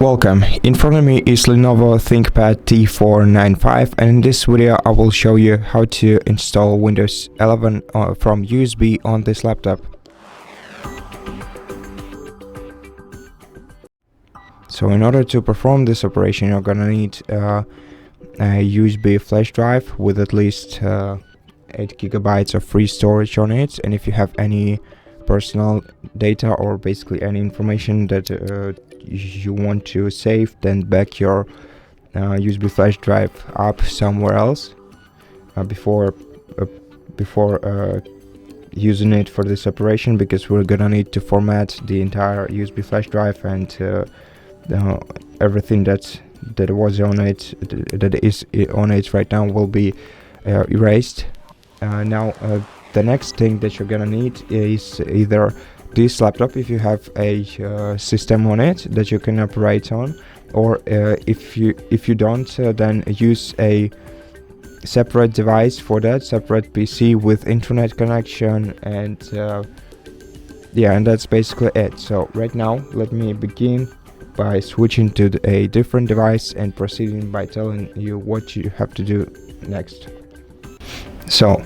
Welcome, in front of me is LENOVO ThinkPad T495, and in this video I will show you how to install Windows 11 from USB on this laptop. So in order to perform this operation, you're gonna need a USB flash drive with at least 8 GB of free storage on it, and if you have any personal data or basically any information that you want to save, then back your USB flash drive up somewhere else before using it for this operation, because we're gonna need to format the entire USB flash drive, and everything that was on it, that is on it right now, will be erased. Now the next thing that you're gonna need is either this laptop, if you have a system on it that you can operate on, or if you don't, then use a separate device for that, separate PC with internet connection, and yeah, and that's basically it. So right now let me begin by switching to a different device and proceeding by telling you what you have to do next. So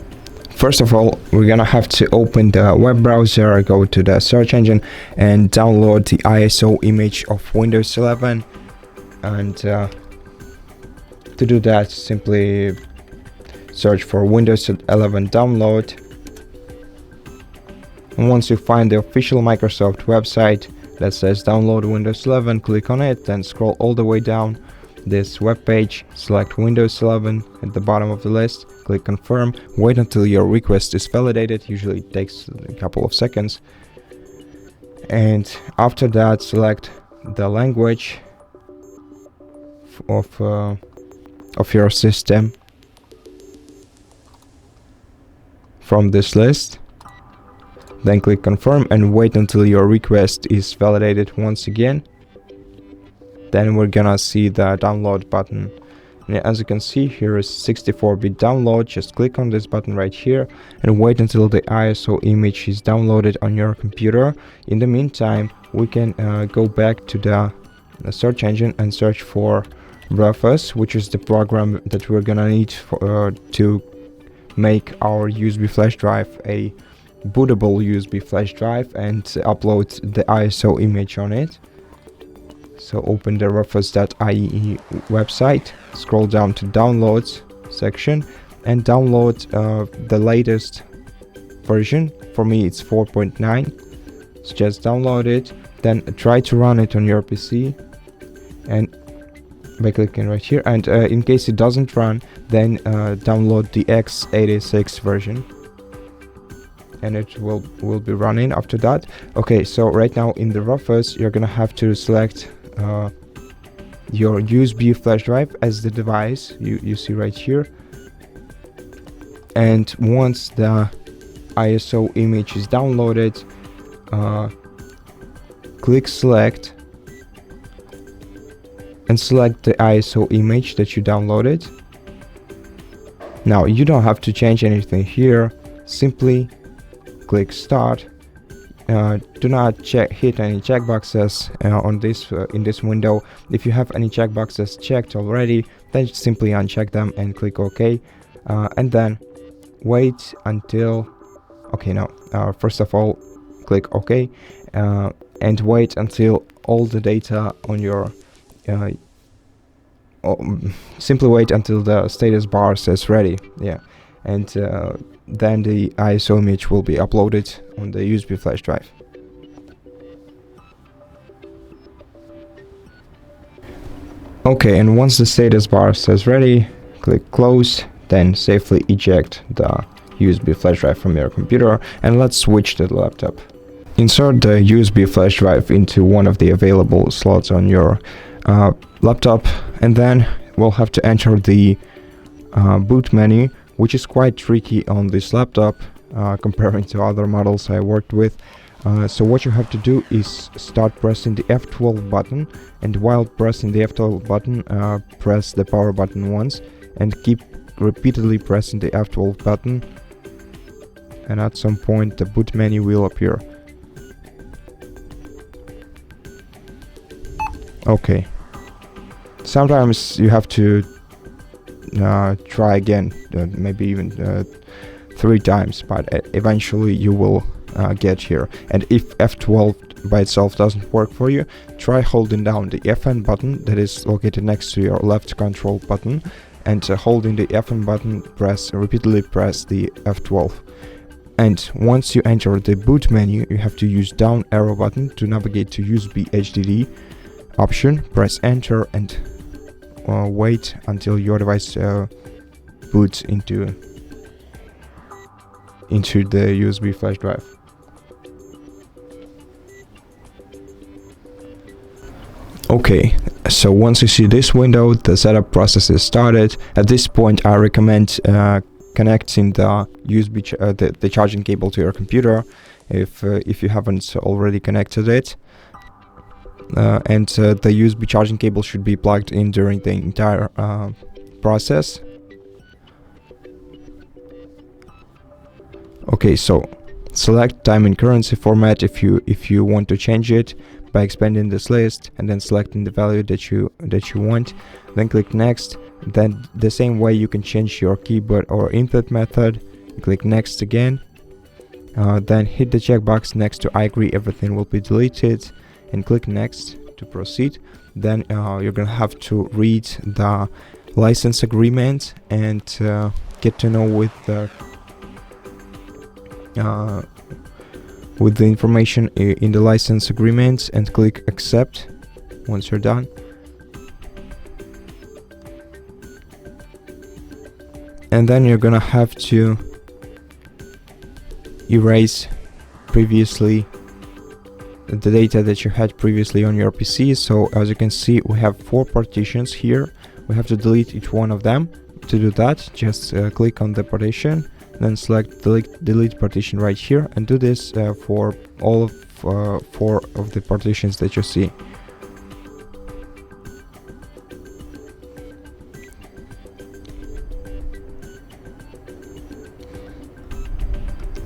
first of all, we're gonna have to open the web browser, go to the search engine, and download the ISO image of Windows 11. And to do that, simply search for Windows 11 download. And once you find the official Microsoft website that says download Windows 11, click on it, then scroll all the way down this web page, select Windows 11 at the bottom of the list, click confirm, wait until your request is validated. Usually it takes a couple of seconds, and after that select the language of your system from this list, then click confirm and wait until your request is validated once again. Then we're gonna see the download button. And as you can see, here is 64-bit download. Just click on this button right here and wait until the ISO image is downloaded on your computer. In the meantime, we can go back to the search engine and search for Rufus, which is the program that we're gonna need to make our USB flash drive a bootable USB flash drive and upload the ISO image on it. So open the Rufus.ie website, scroll down to downloads section, and download the latest version. For me it's 4.9. so just download it, then try to run it on your PC and by clicking right here, and in case it doesn't run, then download the x86 version and it will be running after that. Okay, so right now in the Rufus you're gonna have to select your USB flash drive as the device you see right here, and once the ISO image is downloaded, click select and select the ISO image that you downloaded. Now you don't have to change anything here, simply click start. Do not hit any checkboxes on this in this window. If you have any checkboxes checked already, then simply uncheck them and click OK, and then wait until first of all click OK, and wait until all the data on your simply wait until the status bar says ready, and then the ISO image will be uploaded on the USB flash drive. Okay, and once the status bar says ready, click close, then safely eject the USB flash drive from your computer, and let's switch to the laptop. Insert the USB flash drive into one of the available slots on your laptop, and then we'll have to enter the boot menu, which is quite tricky on this laptop comparing to other models I worked with. So what you have to do is start pressing the F12 button, and while pressing the F12 button, press the power button once and keep repeatedly pressing the F12 button, and at some point the boot menu will appear. Okay. Sometimes you have to try again, maybe even 3 times, but eventually you will get here. And if F12 by itself doesn't work for you, try holding down the FN button that is located next to your left control button, and holding the FN button, repeatedly press the F12. And once you enter the boot menu, you have to use down arrow button to navigate to USB HDD option, press enter, and wait until your device boots into the USB flash drive. Okay, so once you see this window, the setup process is started. At this point, I recommend connecting the USB the charging cable to your computer if you haven't already connected it. And the USB charging cable should be plugged in during the entire process. Okay, so select time and currency format if you want to change it by expanding this list and then selecting the value that you want. Then click next. Then the same way you can change your keyboard or input method. Click next again. Then hit the checkbox next to I agree everything will be deleted, and click next to proceed. Then you're gonna have to read the license agreement and get to know with the information in the license agreement, and click accept once you're done. And then you're gonna have to erase previously the data that you had previously on your PC. So as you can see, we have 4 partitions here. We have to delete each one of them. To do that, just click on the partition, then select delete partition right here, and do this for all of 4 of the partitions that you see.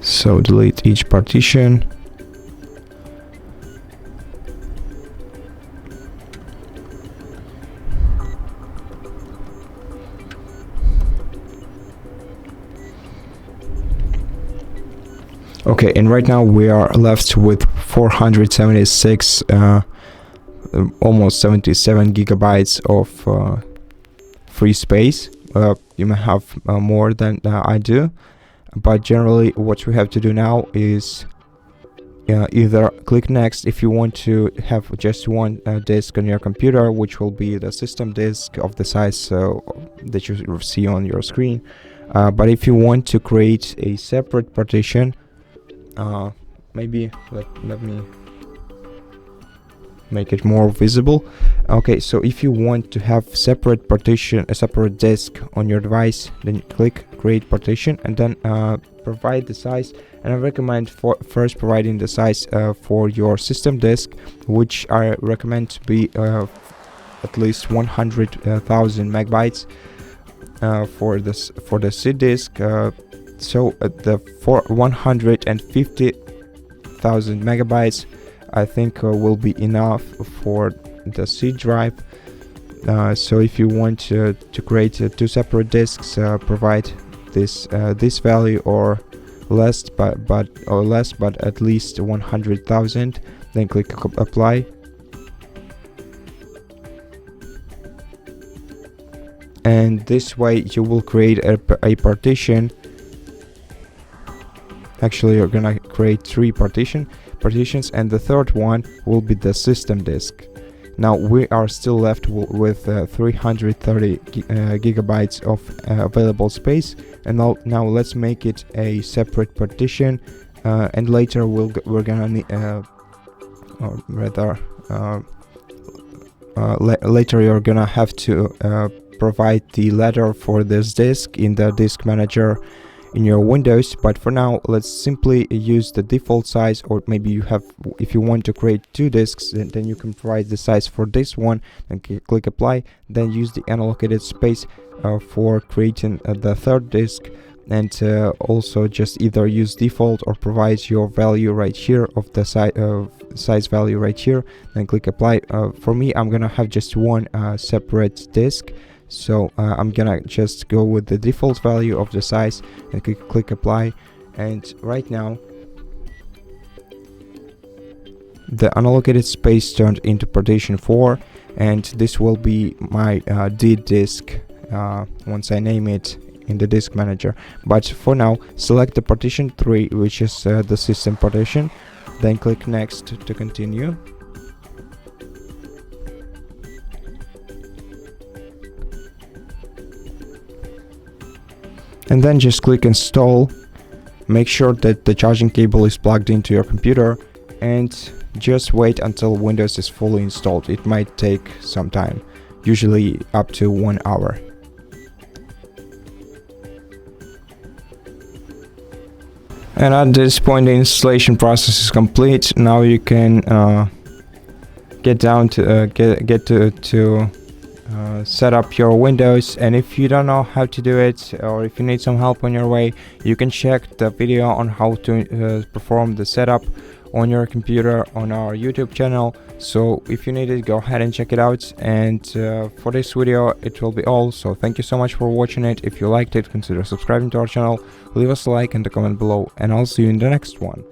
So delete each partition. Okay, and right now we are left with 476, almost 77 gigabytes of free space. You may have more than I do, but generally what we have to do now is either click next if you want to have just one disk on your computer, which will be the system disk of the size that you see on your screen. But if you want to create a separate partition, maybe let me make it more visible. Okay, so if you want to have separate partition, a separate disk on your device, then click create partition and then provide the size. And I recommend first providing the size for your system disk, which I recommend to be at least 100,000 megabytes for the C disk. So for 150,000 megabytes, I think will be enough for the C drive. So if you want to create 2 separate disks, provide this value or less, but at least 100,000. Then click apply. And this way you will create a partition. Actually, you're gonna create 3 partitions, and the third one will be the system disk. Now we are still left with 330 gigabytes of available space, and now let's make it a separate partition, and later we're gonna need, or rather, later you're gonna have to provide the letter for this disk in the disk manager in your Windows. But for now, let's simply use the default size, or maybe if you want to create 2 disks, then you can provide the size for this one and click apply. Then use the unallocated space for creating the third disk. and also just either use default or provide your value right here of the size value right here, then click apply. For me, I'm gonna have just one separate disk, so I'm gonna just go with the default value of the size and click apply. And right now the unallocated space turned into partition 4, and this will be my D disk once I name it in the disk manager. But for now, select the partition 3, which is the system partition, then click next to continue. And then just click install. Make sure that the charging cable is plugged into your computer, and just wait until Windows is fully installed. It might take some time, usually up to 1 hour. And at this point the installation process is complete. Now you can get down to set up your Windows. And if you don't know how to do it, or if you need some help on your way, you can check the video on how to perform the setup on your computer on our YouTube channel. So if you need it, go ahead and check it out. And for this video it will be all. So thank you so much for watching it. If you liked it, consider subscribing to our channel, leave us a like and a comment below, and I'll see you in the next one.